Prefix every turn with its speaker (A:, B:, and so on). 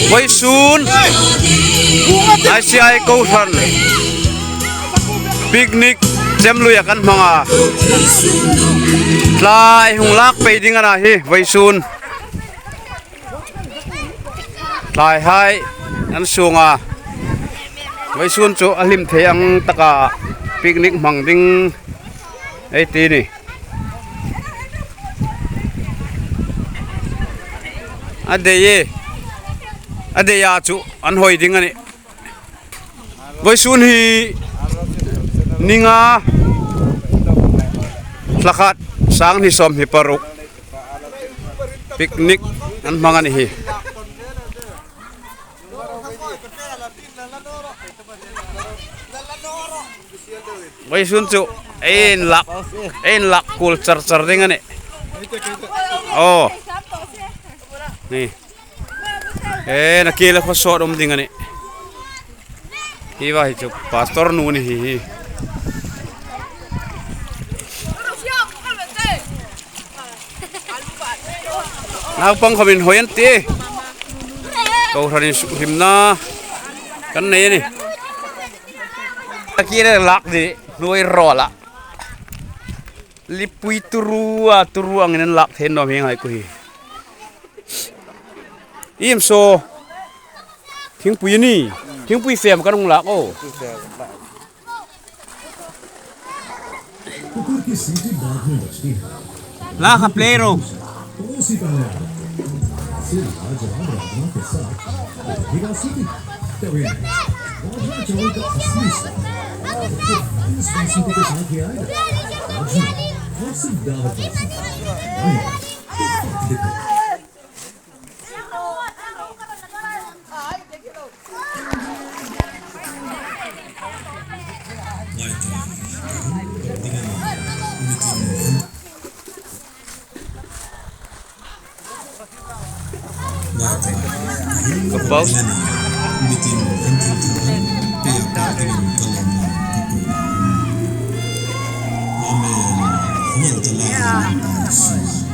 A: Gosen Ṭhalai si ai Gosen picnic jemluya kan mga Ṭhalai hung lak pe ding ana hi Gosen Ṭhalai hai an sunga Gosen chu hlim the ang taka picnic mang ding ai ti ni adeya chu an hoi ding ani Gosen hi ninga tlakat sang ni som hi paruk picnic an mangani hi Gosen chu ein lak kul char ding ani oh ni nakila ko so dum ding ani hi wa hi chu pastor nu ni hi nào băng khom hoyan ti câu thani himna kan nei ni kia lak di nuôi rola lipui turu angin lak then no heng hai ku hi im so thing pui fem kan ung lak o la ka plero Kepaus
B: Amen.